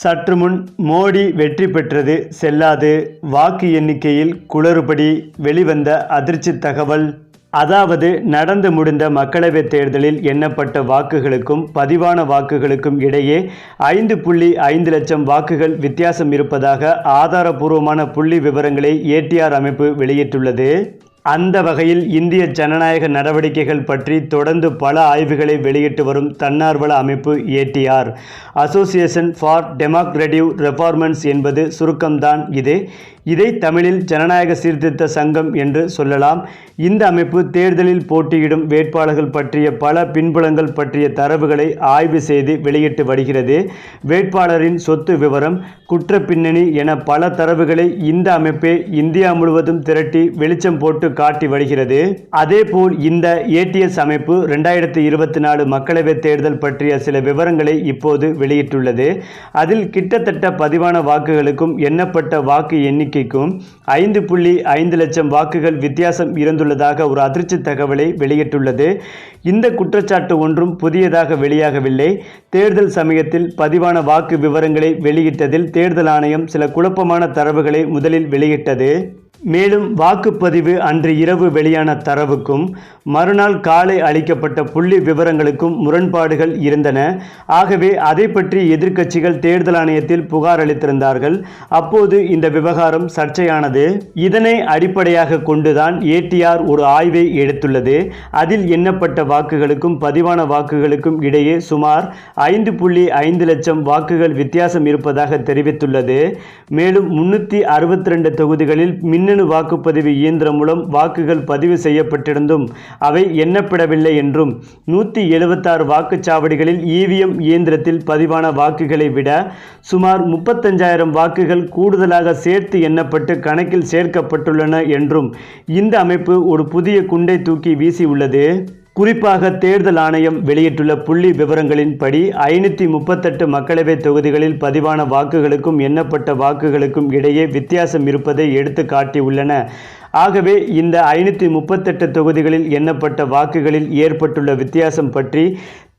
சற்று முன் மோடி வெற்றி பெற்றது செல்லாது, வாக்கு எண்ணிக்கையில் குளறுபடி, வெளிவந்த அதிர்ச்சி தகவல். அதாவது, நடந்து முடிந்த மக்களவைத் தேர்தலில் எண்ணப்பட்ட வாக்குகளுக்கும் பதிவான வாக்குகளுக்கும் இடையே 5.5 லட்சம் வாக்குகள் வித்தியாசம் இருப்பதாக ஆதாரபூர்வமான புள்ளி விவரங்களை ஏடிஆர் அமைப்பு வெளியிட்டுள்ளது. அந்த வகையில் இந்திய ஜனநாயக நடவடிக்கைகள் பற்றி தொடர்ந்து பல ஆய்வுகளை வெளியிட்டு வரும் தன்னார்வல அமைப்பு ஏடிஆர், அசோசியேஷன் ஃபார் டெமோக்ரேட்டிவ் ரெஃபார்மன்ஸ் என்பது சுருக்கம்தான் இது. இதை தமிழில் ஜனநாயக சீர்திருத்த சங்கம் என்று சொல்லலாம். இந்த அமைப்பு தேர்தலில் போட்டியிடும் வேட்பாளர்கள் பற்றிய பல பின்புலங்கள் பற்றிய தரவுகளை ஆய்வு செய்து வெளியிட்டு வருகிறது. வேட்பாளரின் சொத்து விவரம், குற்ற பின்னணி என பல தரவுகளை இந்த அமைப்பே இந்தியா முழுவதும் திரட்டி வெளிச்சம் போட்டு காட்டி வருகிறது. அதேபோல் இந்த ஏடிஎஸ் அமைப்பு 2024 மக்களவைத் தேர்தல் பற்றிய சில விவரங்களை இப்போது வெளியிட்டுள்ளது. அதில் கிட்டத்தட்ட பதிவான வாக்குகளுக்கும் எண்ணப்பட்ட வாக்கு எண்ணிக்கைக்கும் 5.5 லட்சம் வாக்குகள் வித்தியாசம் இருந்துள்ளதாக ஒரு அதிர்ச்சி தகவலை வெளியிட்டுள்ளது. இந்த குற்றச்சாட்டு ஒன்றும் புதியதாக வெளியாகவில்லை. தேர்தல் சமயத்தில் பதிவான வாக்கு விவரங்களை வெளியிட்டதில் தேர்தல் ஆணையம் சில குழப்பமான தரவுகளை முதலில் வெளியிட்டது. மேலும் வாக்குப்பதிவு அன்று இரவு வெளியான தரவுக்கும் மறுநாள் காலை அளிக்கப்பட்ட புள்ளி விவரங்களுக்கும் முரண்பாடுகள் இருந்தன. ஆகவே அதை பற்றி எதிர்க்கட்சிகள் தேர்தல் ஆணையத்தில் புகார் அளித்திருந்தார்கள். அப்போது இந்த விவகாரம் சர்ச்சையானது. இதனை அடிப்படையாக கொண்டுதான் ஏடிஆர் ஒரு ஆய்வை எடுத்துள்ளது. அதில் எண்ணப்பட்ட வாக்குகளுக்கும் பதிவான வாக்குகளுக்கும் இடையே சுமார் 5.5 லட்சம் வாக்குகள் வித்தியாசம் இருப்பதாக தெரிவித்துள்ளது. மேலும் 362 தொகுதிகளில் மின்னணு வாக்குப்பதிவு இயந்திரம் மூலம் வாக்குகள் பதிவு செய்யப்பட்டிருந்தும் அவை எண்ணப்படவில்லை என்றும், 176 வாக்குச்சாவடிகளில் இவிஎம் இயந்திரத்தில் பதிவான வாக்குகளை விட சுமார் 35,000 வாக்குகள் கூடுதலாக சேர்த்து எண்ணப்பட்டு கணக்கில் சேர்க்கப்பட்டுள்ளன என்றும் இந்த அமைப்பு ஒரு புதிய குண்டை தூக்கி வீசியுள்ளது. குறிப்பாக தேர்தல் ஆணையம் வெளியிட்டுள்ள புள்ளி விவரங்களின்படி 538 மக்களவைத் தொகுதிகளில் பதிவான வாக்குகளுக்கும் எண்ணப்பட்ட வாக்குகளுக்கும் இடையே வித்தியாசம் இருப்பதை எடுத்து காட்டியுள்ளன. ஆகவே இந்த 538 தொகுதிகளில் எண்ணப்பட்ட வாக்குகளில் ஏற்பட்டுள்ள வித்தியாசம் பற்றி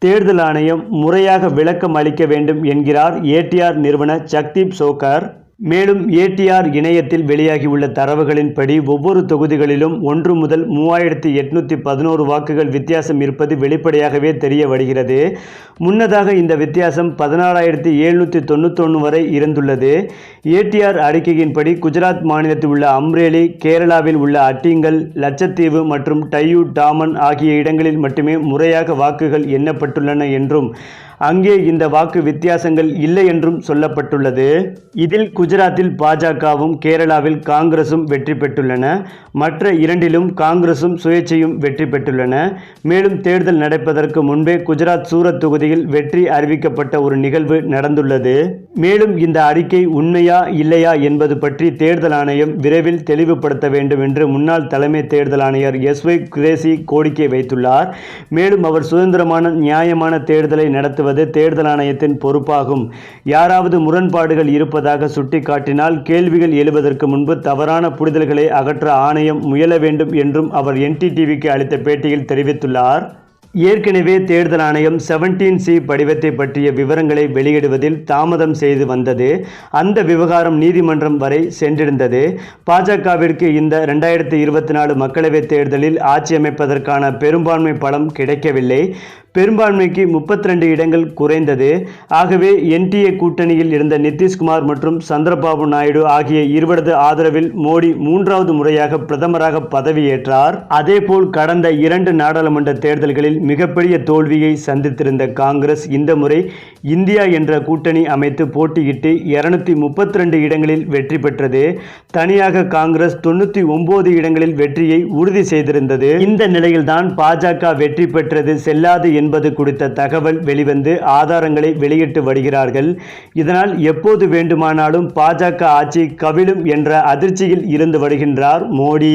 தேர்தல் ஆணையம் முறையாக விளக்கம் அளிக்க வேண்டும் என்கிறார் ஏடிஆர் நிறுவனர் ஜக்தீப் சோக்கர். மேலும் ஏடிஆர் இணையத்தில் வெளியாகியுள்ள தரவுகளின்படி ஒவ்வொரு தொகுதிகளிலும் 1 முதல் 3811 வாக்குகள் வித்தியாசம் இருப்பது வெளிப்படையாகவே தெரிய வருகிறது. முன்னதாக இந்த வித்தியாசம் 16,791 வரை இருந்துள்ளது. ஏடிஆர் அறிக்கையின்படி குஜராத் மாநிலத்தில் உள்ள அம்ரேலி, கேரளாவில் உள்ள அட்டிங்கல், லட்சத்தீவு மற்றும் டையூ டாமன் ஆகிய இடங்களில் மட்டுமே முறையாக வாக்குகள் எண்ணப்பட்டுள்ளன என்றும் அங்கே இந்த வாக்கு வித்தியாசங்கள் இல்லை என்றும் சொல்லப்பட்டுள்ளது. இதில் குஜராத்தில் பாஜகவும் கேரளாவில் காங்கிரசும் வெற்றி பெற்றுள்ளன. மற்ற இரண்டிலும் காங்கிரசும் சுயேட்சையும் வெற்றி பெற்றுள்ளன. மேலும் தேர்தல் நடப்பதற்கு முன்பே குஜராத் சூரத் தொகுதியில் வெற்றி அறிவிக்கப்பட்ட ஒரு நிகழ்வு நடந்துள்ளது. மேலும் இந்த அறிக்கை உண்மையா இல்லையா என்பது பற்றி தேர்தல் ஆணையம் விரைவில் தெளிவுபடுத்த வேண்டும் என்று முன்னாள் தலைமை தேர்தல் ஆணையர் எஸ்ஒய் குரேஷி கோரிக்கை வைத்துள்ளார். மேலும் அவர் சுதந்திரமான நியாயமான தேர்தலை நடத்துவது தேர்தல் ஆணையத்தின் பொறுப்பாகும். யாராவது முரண்பாடுகள் இருப்பதாக சுட்டிக்காட்டினால் கேள்விகள் எழுவதற்கு முன்பு தவறான புரிதல்களை அகற்ற ஆணையம் முயல வேண்டும் என்றும் அவர் NDTVக்கு அளித்த பேட்டியில் தெரிவித்துள்ளார். ஏற்கனவே தேர்தல் ஆணையம் 17C படிவத்தை பற்றிய விவரங்களை வெளியிடுவதில் தாமதம் செய்து வந்தது. அந்த விவகாரம் நீதிமன்றம் வரை சென்றிருந்தது. பாஜகவிற்கு இந்த 2024 மக்களவைத் தேர்தலில் ஆட்சி அமைப்பதற்கான பெரும்பான்மை பலம் கிடைக்கவில்லை. பெரும்பான்மைக்கு 32 இடங்கள் குறைந்தது. ஆகவே NDA கூட்டணியில் இருந்த நிதிஷ்குமார் மற்றும் சந்திரபாபு நாயுடு ஆகிய இருவரது ஆதரவில் மோடி 3வது முறையாக பிரதமராக பதவியேற்றார். அதேபோல் கடந்த 2 நாடாளுமன்ற தேர்தல்களில் மிகப்பெரிய தோல்வியை சந்தித்திருந்த காங்கிரஸ் இந்த முறை இந்தியா என்ற கூட்டணி அமைத்து போட்டியிட்டு 232 இடங்களில் வெற்றி பெற்றது. தனியாக காங்கிரஸ் 99 இடங்களில் வெற்றியை உறுதி செய்திருந்தது. இந்த நிலையில்தான் பாஜக வெற்றி பெற்றது செல்லாது என்பது குறித்த தகவல் வெளிவந்து ஆதாரங்களை வெளியிட்டு வருகிறார்கள். இதனால் எப்போது வேண்டுமானாலும் பாஜக ஆட்சி கவிழும் என்ற அதிர்ச்சியில் இருந்து வருகின்றார் மோடி.